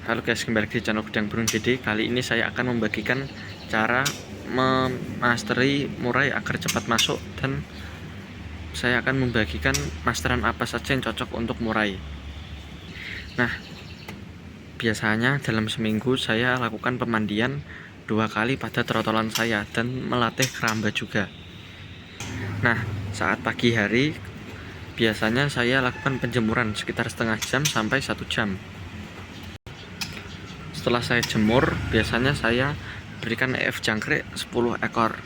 Halo guys, kembali di channel Gudang Burung Gede. Kali ini saya akan membagikan cara memasteri murai agar cepat masuk, dan saya akan membagikan masteran apa saja yang cocok untuk murai. Nah, biasanya dalam seminggu saya lakukan pemandian 2 kali pada trotolan saya dan melatih keramba juga. Nah, saat pagi hari biasanya saya lakukan penjemuran sekitar setengah jam sampai 1 jam. Setelah saya jemur, biasanya saya berikan EF jangkrik 10 ekor.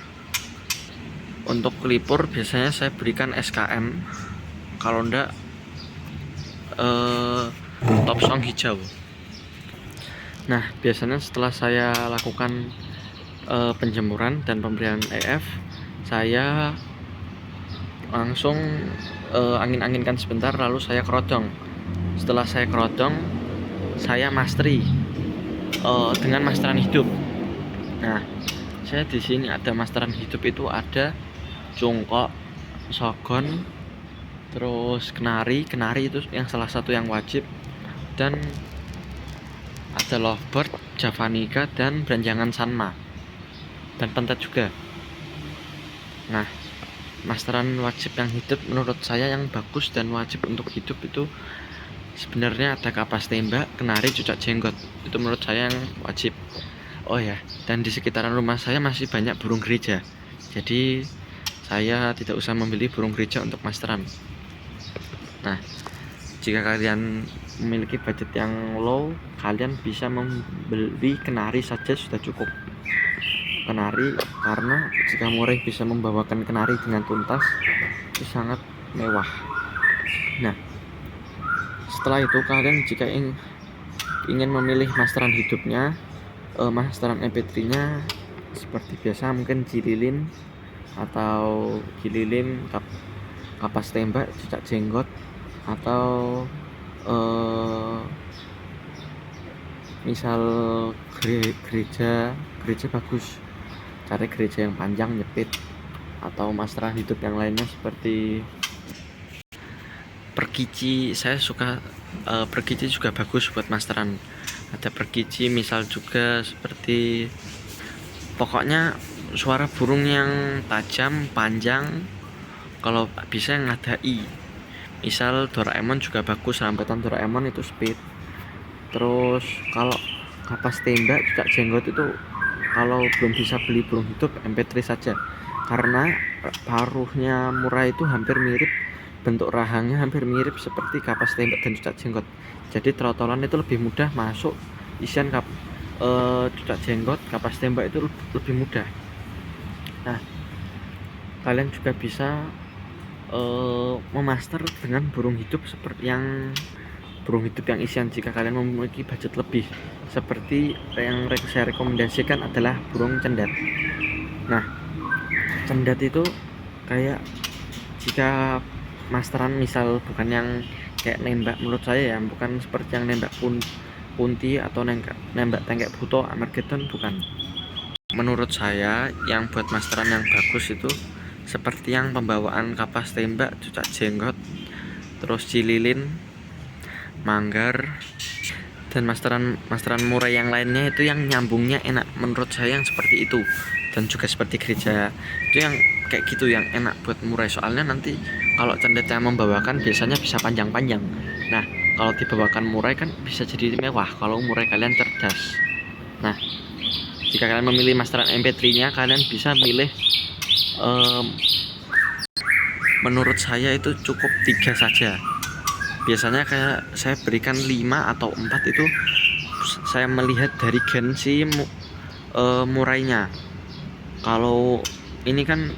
Untuk kelipur biasanya saya berikan SKM, kalau enggak top song hijau. Nah, biasanya setelah saya lakukan penjemuran dan pemberian EF, saya langsung angin-anginkan sebentar, lalu saya kerodong. Setelah saya kerodong, saya masteri dengan masteran hidup. Nah, saya di sini ada masteran hidup, itu ada cungkok, sogon, terus kenari itu yang salah satu yang wajib, dan ada lovebird, javanica, dan beranjangan sanma, dan pentet juga. Nah, masteran wajib yang hidup menurut saya yang bagus dan wajib untuk hidup itu sebenarnya ada kapas tembak, kenari, cucak jenggot. Itu menurut saya yang wajib. Oh ya, dan di sekitaran rumah saya masih banyak burung gereja, jadi saya tidak usah membeli burung gereja untuk masteran. Nah, jika kalian memiliki budget yang low, kalian bisa membeli kenari saja sudah cukup. Kenari, karena jika murai bisa membawakan kenari dengan tuntas, itu sangat mewah. Nah, setelah itu kalian jika ingin memilih masteran hidupnya, masteran MP3 nya seperti biasa, mungkin jililin atau gililin, kapas tembak, cucak jenggot, atau misal gereja bagus, cari gereja yang panjang nyepit, atau masteran hidup yang lainnya seperti perkici. Saya suka perkici juga bagus buat masteran. Ada perkici misal juga, seperti pokoknya suara burung yang tajam, panjang, kalau bisa yang ngadai. Misal Doraemon juga bagus, rambutan Doraemon itu speed. Terus kalau kapas tembak, cucak jenggot itu kalau belum bisa beli burung hidup, MP3 saja, karena paruhnya murai itu hampir mirip, bentuk rahangnya hampir mirip seperti kapas tembak dan cucak jenggot. Jadi trotolan itu lebih mudah masuk, isian cucak jenggot, kapas tembak itu lebih mudah. Nah, kalian juga bisa memaster dengan burung hidup seperti yang burung hidup yang isian jika kalian memiliki budget lebih. Seperti yang saya rekomendasikan adalah burung cendat. Nah, cendat itu kayak, jika masteran misal bukan yang kayak nembak, menurut saya ya, bukan seperti yang nembak punti atau nembak tengkek buto Armageddon, bukan. Menurut saya yang buat masteran yang bagus itu seperti yang pembawaan kapas tembak, cucak jenggot, terus cililin, manggar, dan masteran murai yang lainnya itu yang nyambungnya enak. Menurut saya yang seperti itu, dan juga seperti gereja itu yang kayak gitu yang enak buat murai. Soalnya nanti kalau cendatnya membawakan biasanya bisa panjang-panjang. Nah, kalau dibawakan murai kan bisa jadi mewah kalau murai kalian cerdas. Nah, jika kalian memilih masteran MP3 nya, kalian bisa milih menurut saya itu cukup 3 saja. Biasanya kayak saya berikan 5 atau 4, itu saya melihat dari gen si murainya. Kalau ini kan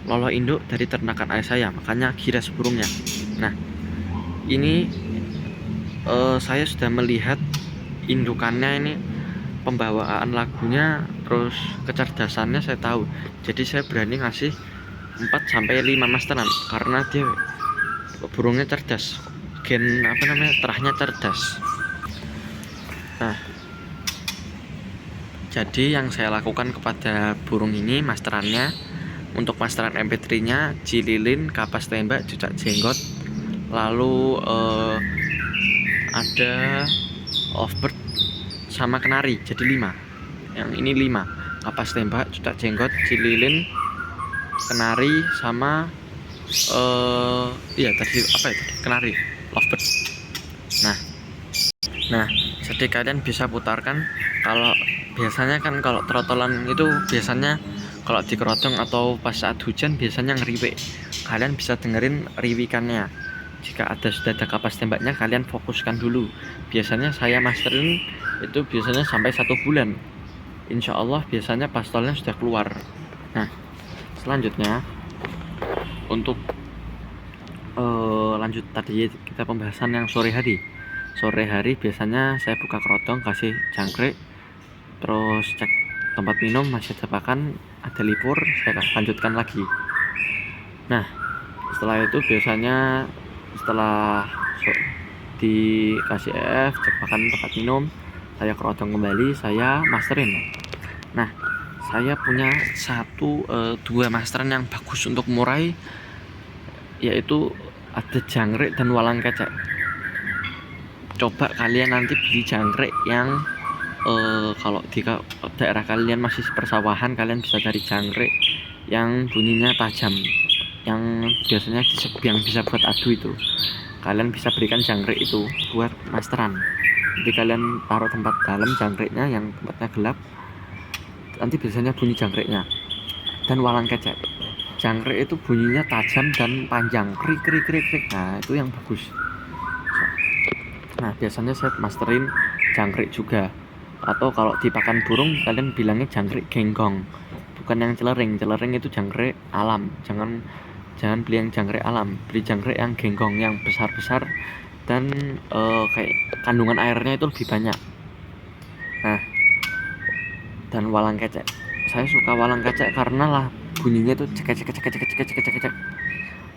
lolo induk dari ternakan ayah saya, makanya giras burungnya. Nah, ini saya sudah melihat indukannya, ini pembawaan lagunya, terus kecerdasannya saya tahu. Jadi saya berani ngasih 4-5 masteran karena dia burungnya cerdas, terahnya cerdas. Nah, jadi yang saya lakukan kepada burung ini masterannya, untuk masteran MP3 nya jililin, kapas tembak, cucak jenggot, lalu ada lovebird sama kenari, jadi 5. Yang ini 5, kapas tembak, cucak jenggot, cililin, kenari, sama iya tadi apa itu, kenari, lovebird. Nah jadi kalian bisa putarkan. Kalau biasanya kan kalau trotolan itu biasanya kalau dikerodong atau pas saat hujan biasanya ngeriwik. Kalian bisa dengerin riwikannya. Jika sudah ada kapas tembaknya, kalian fokuskan dulu. Biasanya saya masterin itu biasanya sampai 1 bulan. Insya Allah biasanya pastolnya sudah keluar. Nah selanjutnya untuk lanjut tadi kita pembahasan yang sore hari. Sore hari biasanya saya buka kerodong, kasih jangkrik, terus cek tempat minum masih ada pakan, ada libur, saya lanjutkan lagi. Nah setelah itu biasanya setelah dikasih EF, cek pakan, tempat minum, saya kerodong kembali, saya masterin. Nah saya punya 2 masteran yang bagus untuk murai, yaitu ada jangkrik dan walang kecek. Coba kalian nanti beli jangkrik yang kalau di daerah kalian masih persawahan, kalian bisa cari jangkrik yang bunyinya tajam, yang biasanya yang bisa buat adu itu. Kalian bisa berikan jangkrik itu buat masteran. Jadi kalian taruh tempat dalam jangkriknya yang tempatnya gelap, nanti biasanya bunyi jangkriknya. Dan walang kecek, jangkrik itu bunyinya tajam dan panjang, krik krik krik krik. Nah itu yang bagus. Nah biasanya saya masterin jangkrik juga. Atau kalau di pakan burung kalian bilangnya jangkrik genggong, bukan yang celering. Celering itu jangkrik alam. Jangan beli yang jangkrik alam, beli jangkrik yang genggong, yang besar-besar dan kayak kandungan airnya itu lebih banyak. Nah dan walang kecek, saya suka walang kecek karena lah bunyinya itu cek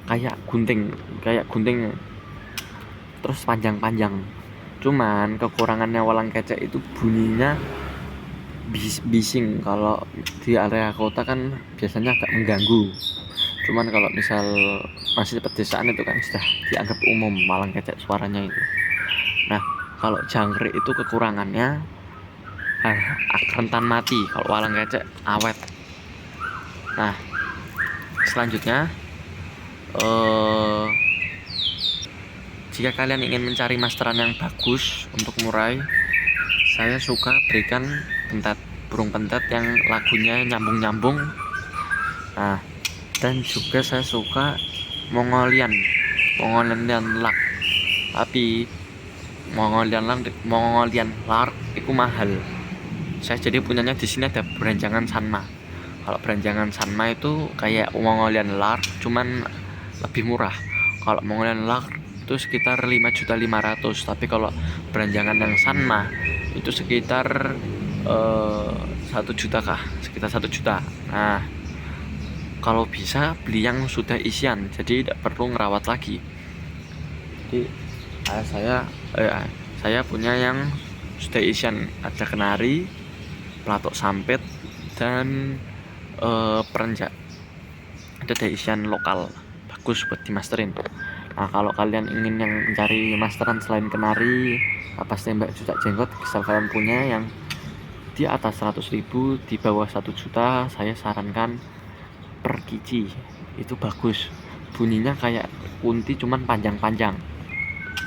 kayak gunting, terus panjang-panjang. Cuman kekurangannya walang kecek itu bunyinya bising. Kalau di area kota kan biasanya agak mengganggu. Cuman kalau misal masih pedesaan itu kan sudah dianggap umum walang kecek suaranya itu. Nah kalau jangkrik itu kekurangannya rentan mati. Kalau walang kecek awet. Nah selanjutnya jika kalian ingin mencari masteran yang bagus untuk murai, saya suka berikan pentet, burung pentet yang lagunya nyambung-nyambung. Nah dan juga saya suka Mongolian lark. Tapi Mongolian lark itu mahal. Saya jadi punyanya di sini ada beranjangan Sanma. Kalau beranjangan Sanma itu kayak Mongolian lark, cuman lebih murah. Kalau Mongolian lark itu sekitar 5.500.000, tapi kalau beranjangan yang Sanma itu sekitar 1 juta kah, sekitar 1 juta. Nah kalau bisa beli yang sudah isian, jadi tidak perlu ngerawat lagi. Jadi saya punya yang sudah isian, ada kenari, pelatuk sampit, dan perenjak. Itu ada isian lokal, bagus buat dimasterin. Nah kalau kalian ingin yang mencari masteran selain kenari, kapas tembak, cucak jenggot, misal kalian punya yang di atas 100.000, di bawah 1 juta, saya sarankan Perkici. Itu bagus, bunyinya kayak kunti cuman panjang-panjang.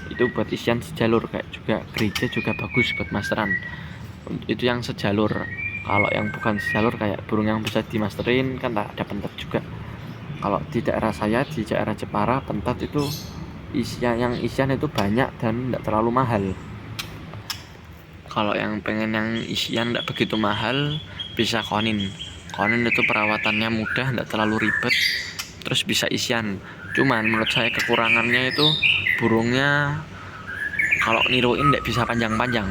Itu buat isian sejalur, kayak juga gereja juga bagus buat masteran. Itu yang sejalur. Kalau yang bukan sejalur kayak burung yang bisa dimasterin kan ada pentet juga. Kalau di daerah saya, di daerah Jepara, pentet itu isian itu banyak dan tidak terlalu mahal. Kalau yang pengen yang isian tidak begitu mahal, bisa konin itu perawatannya mudah, tidak terlalu ribet, terus bisa isian. Cuman menurut saya kekurangannya itu burungnya kalau niruin tidak bisa panjang-panjang.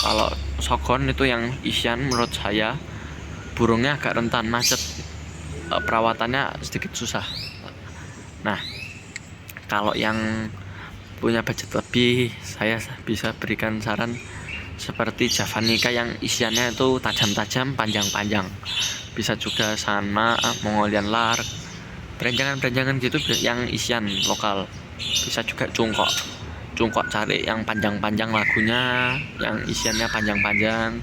Kalau sogon itu yang isian, menurut saya burungnya agak rentan macet, perawatannya sedikit susah. Nah kalau yang punya budget lebih, saya bisa berikan saran seperti Javanica yang isiannya itu tajam-tajam, panjang-panjang. Bisa juga Sanma, Mongolian lark, beranjangan gitu yang isian lokal. Bisa juga cungkok. cungkok cari yang panjang-panjang lagunya, yang isiannya panjang-panjang,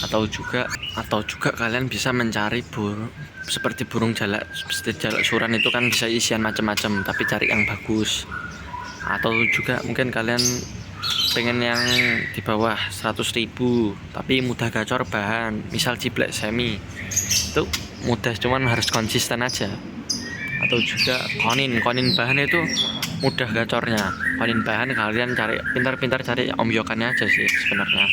atau juga kalian bisa mencari seperti burung jalak suran itu kan bisa isian macam-macam, tapi cari yang bagus. Atau juga mungkin kalian pengen yang di bawah 100.000 tapi mudah gacor bahan, misal ciblek semi, itu mudah, cuman harus konsisten aja. Atau juga konin bahan itu mudah gacornya. Konin bahan kalian cari pintar-pintar, cari ombyokannya aja sih sebenarnya.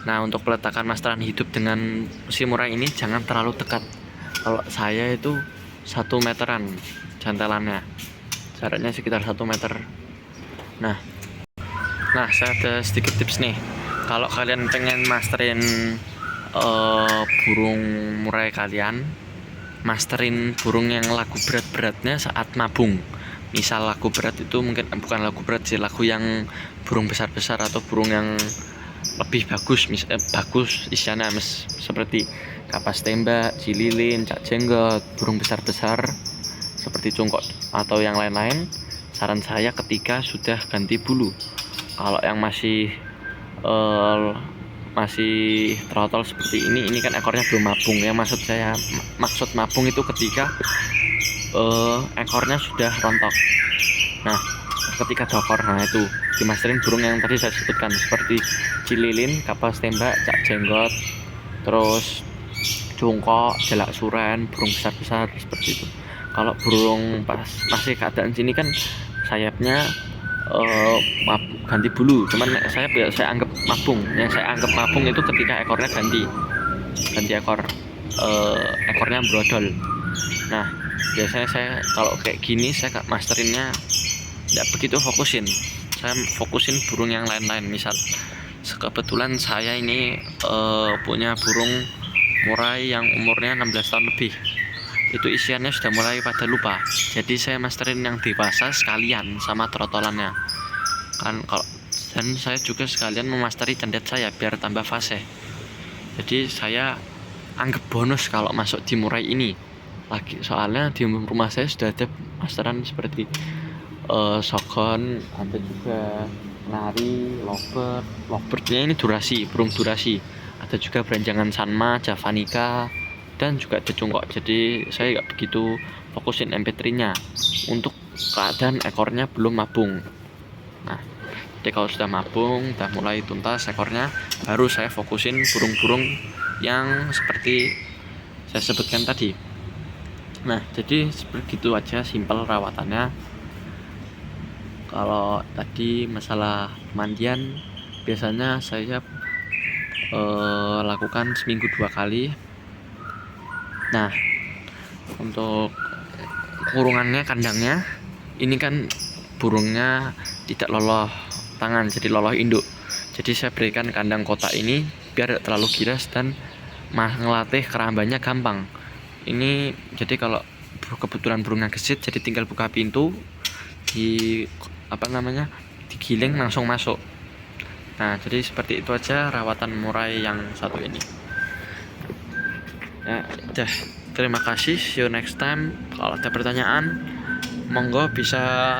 Nah, untuk peletakan masteran hidup dengan mesin murah ini jangan terlalu dekat. Kalau saya itu 1 meteran jantelannya, jaraknya sekitar 1 meter. Nah, saya ada sedikit tips nih. Kalau kalian pengen masterin burung murai kalian, masterin burung yang lagu berat-beratnya saat mabung. Misal lagu berat itu mungkin bukan lagu berat sih, lagu yang burung besar-besar atau burung yang lebih bagus, bagus isiannya seperti kapas tembak, cililin, cak jenggot, burung besar-besar seperti cungkok atau yang lain-lain. Saran saya ketika sudah ganti bulu. Kalau yang masih trotol seperti ini kan ekornya belum mabung ya. Maksud mabung itu ketika ekornya sudah rontok. Nah, ketika dokor, nah itu dimasterin burung yang tadi saya sebutkan seperti cililin, kapas tembak, cak jenggot, terus cungkok, jalak suren, burung besar-besar seperti itu. Kalau burung pas masih keadaan sini kan sayapnya ganti bulu, cuman saya anggap mabung. Yang saya anggap mabung itu ketika ekornya ganti ekor, ekornya brodol. Nah, biasanya saya kalau kayak gini saya masterinnya tidak begitu fokusin. Saya fokusin burung yang lain-lain. Misal kebetulan saya ini punya burung murai yang umurnya 16 tahun lebih. Itu isiannya sudah mulai pada lupa. Jadi saya masterin yang dewasa sekalian sama trotolannya. Dan saya juga sekalian memasteri cendet saya biar tambah fase. Jadi saya anggap bonus kalau masuk di murai ini lagi, soalnya di rumah saya sudah ada masteran seperti sogon, ada juga nari, lovebird-nya ini burung durasi, ada juga beranjangan sanma, javanica, dan juga ada cungkok. Jadi saya nggak begitu fokusin MP3-nya untuk keadaan ekornya belum mabung. Nah, jadi kalau sudah mabung, udah mulai tuntas ekornya, baru saya fokusin burung-burung yang seperti saya sebutkan tadi. Nah, jadi begitu aja simpel rawatannya. Kalau tadi masalah mandian, biasanya saya lakukan seminggu 2 kali. Nah, untuk kurungannya, kandangnya, ini kan burungnya tidak loloh tangan, jadi loloh induk. Jadi saya berikan kandang kotak ini biar tidak terlalu giras dan ngelatih kerambannya gampang. Ini jadi kalau kebetulan burungnya gesit, jadi tinggal buka pintu, digiling langsung masuk. Nah, jadi seperti itu aja rawatan murai yang satu ini. Ya, udah. Terima kasih. See you next time. Kalau ada pertanyaan, monggo bisa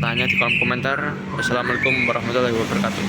tanya di kolom komentar. Wassalamualaikum warahmatullahi wabarakatuh.